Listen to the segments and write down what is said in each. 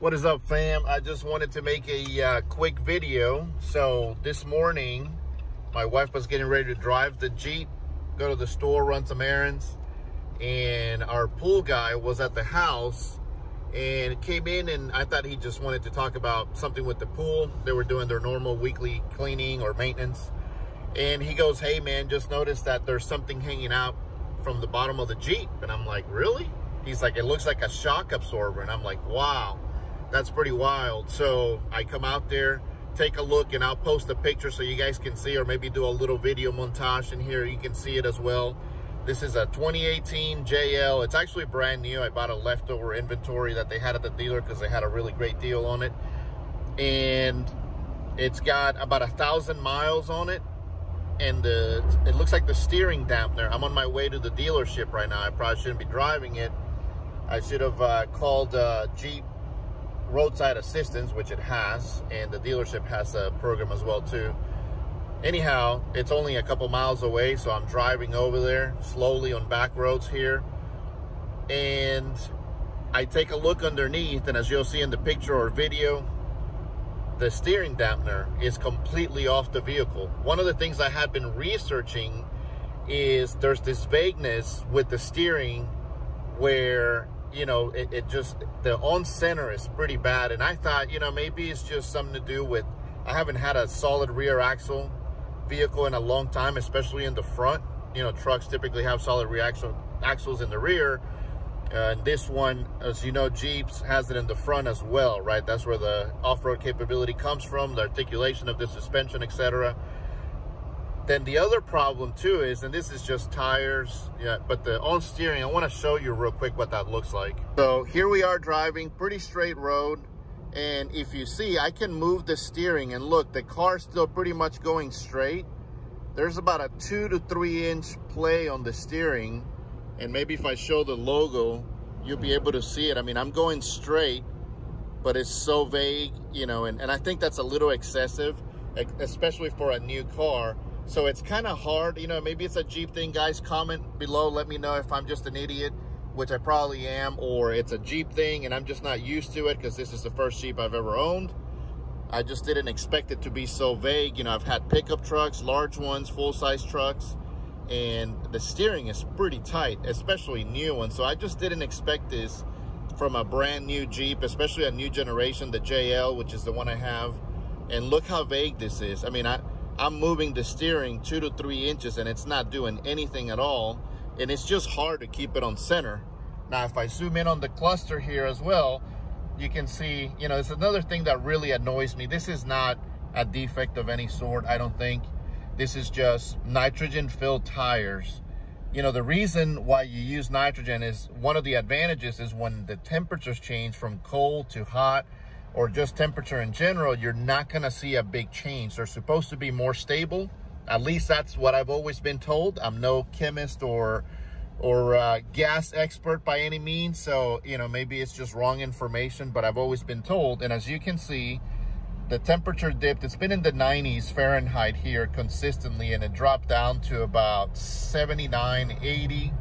What is up, fam? I just wanted to make a quick video. So this morning my wife was getting ready to drive the Jeep, go to the store, run some errands, and our pool guy was at the house and came in, and I thought he just wanted to talk about something with the pool. They were doing their normal weekly cleaning or maintenance, and he goes, "Hey man, just noticed that there's something hanging out from the bottom of the Jeep." And I'm like, "Really?" He's like, "It looks like a shock absorber." And I'm like, "Wow, that's pretty wild." So I come out there, take a look, and I'll post a picture so you guys can see, or maybe do a little video montage in here. You can see it as well. This is a 2018 JL. It's actually brand new. I bought a leftover inventory that they had at the dealer because they had a really great deal on it. And it's got about 1,000 miles on it. And it looks like the steering dampener. I'm on my way to the dealership right now. I probably shouldn't be driving it. I should have called Jeep roadside assistance, which it has, and the dealership has a program as well too. Anyhow, it's only a couple miles away, so I'm driving over there slowly on back roads here, and I take a look underneath, and as you'll see in the picture or video, the steering dampener is completely off the vehicle. One of the things I had been researching is there's this vagueness with the steering where, you know, it just, the on center is pretty bad. And I thought, you know, maybe it's just something to do with, I haven't had a solid rear axle vehicle in a long time, especially in the front. You know, trucks typically have solid rear axles in the rear. And this one, as you know, Jeeps has it in the front as well, right? That's where the off-road capability comes from, the articulation of the suspension, etc. Then the other problem too is, and this is just tires, yeah, but the on steering, I want to show you real quick what that looks like. So here we are driving pretty straight road, and if you see, I can move the steering, and look, the car's still pretty much going straight. There's about a 2 to 3 inch play on the steering, and maybe if I show the logo, you'll be able to see it. I mean, I'm going straight, but it's so vague, you know, and I think that's a little excessive, especially for a new car. So it's kind of hard, you know, maybe it's a Jeep thing. Guys, comment below, let me know if I'm just an idiot, which I probably am, or it's a Jeep thing and I'm just not used to it because this is the first Jeep I've ever owned. I just didn't expect it to be so vague. You know, I've had pickup trucks, large ones, full-size trucks, and the steering is pretty tight, especially new ones. So I just didn't expect this from a brand new Jeep, especially a new generation, the JL, which is the one I have. And look how vague this is. I mean, I'm moving the steering 2 to 3 inches and it's not doing anything at all. And it's just hard to keep it on center. Now, if I zoom in on the cluster here as well, you can see, you know, it's another thing that really annoys me. This is not a defect of any sort, I don't think. This is just nitrogen-filled tires. You know, the reason why you use nitrogen is, one of the advantages is when the temperatures change from cold to hot, or just temperature in general, you're not gonna see a big change. They're supposed to be more stable. At least that's what I've always been told. I'm no chemist or gas expert by any means, so, you know, maybe it's just wrong information, but I've always been told. And as you can see, the temperature dipped. It's been in the 90s Fahrenheit here consistently, and it dropped down to about 79, 80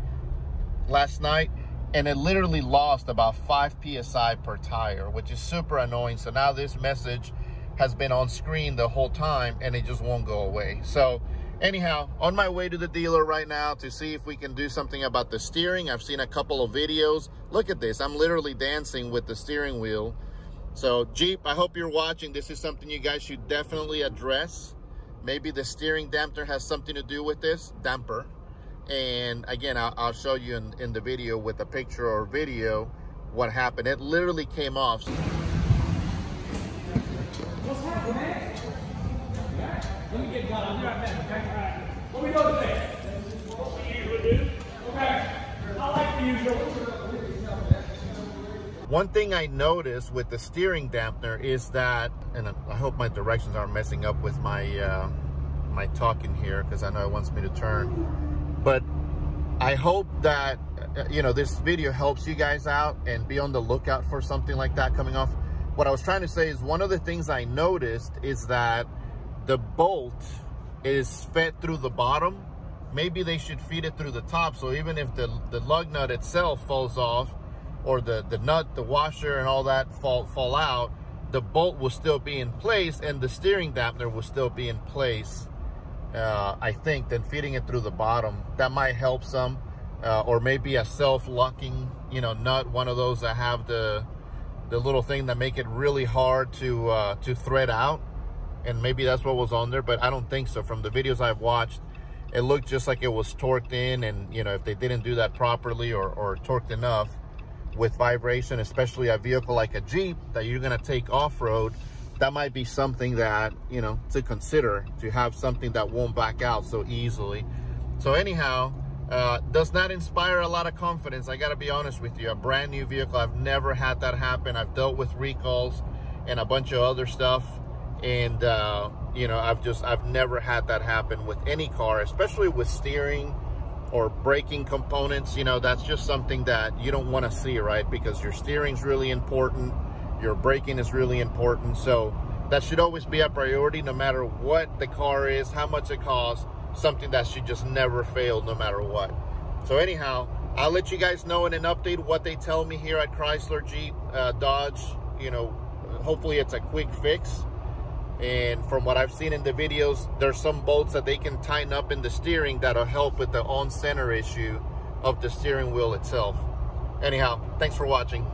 last night. And it literally lost about 5 PSI per tire, which is super annoying. So now this message has been on screen the whole time and it just won't go away. So anyhow, on my way to the dealer right now to see if we can do something about the steering. I've seen a couple of videos. Look at this, I'm literally dancing with the steering wheel. So Jeep, I hope you're watching. This is something you guys should definitely address. Maybe the steering dampener has something to do with this, damper. And again, I'll show you in the video with a picture or video what happened. It literally came off. What's happening, man? Let me get done. I'll be right back. Okay? All right. What we doing today? What we usually do. Okay. I like the usual. One thing I noticed with the steering dampener is that, and I hope my directions aren't messing up with my my talking here, because I know it wants me to turn. But I hope that, you know, this video helps you guys out, and be on the lookout for something like that coming off. What I was trying to say is, one of the things I noticed is that the bolt is fed through the bottom. Maybe they should feed it through the top, so even if the lug nut itself falls off, or the nut, the washer and all that fall out, the bolt will still be in place and the steering dampener will still be in place, I think, than feeding it through the bottom. That might help some. Or maybe a self-locking, you know, nut, one of those that have the little thing that make it really hard to thread out. And maybe that's what was on there, but I don't think so. From the videos I've watched, it looked just like it was torqued in, and you know, if they didn't do that properly or torqued enough with vibration, especially a vehicle like a Jeep that you're gonna take off-road, that might be something that, you know, to consider, to have something that won't back out so easily. So anyhow, does not inspire a lot of confidence, I gotta be honest with you. A brand new vehicle, I've never had that happen. I've dealt with recalls and a bunch of other stuff, and you know, I've never had that happen with any car, especially with steering or braking components. You know, that's just something that you don't want to see, right? Because your steering's really important, your braking is really important, so that should always be a priority, no matter what the car is, how much it costs. Something that should just never fail, no matter what. So anyhow, I'll let you guys know in an update what they tell me here at Chrysler, Jeep, Dodge. You know, hopefully it's a quick fix. And from what I've seen in the videos, there's some bolts that they can tighten up in the steering that'll help with the on-center issue of the steering wheel itself. Anyhow, thanks for watching.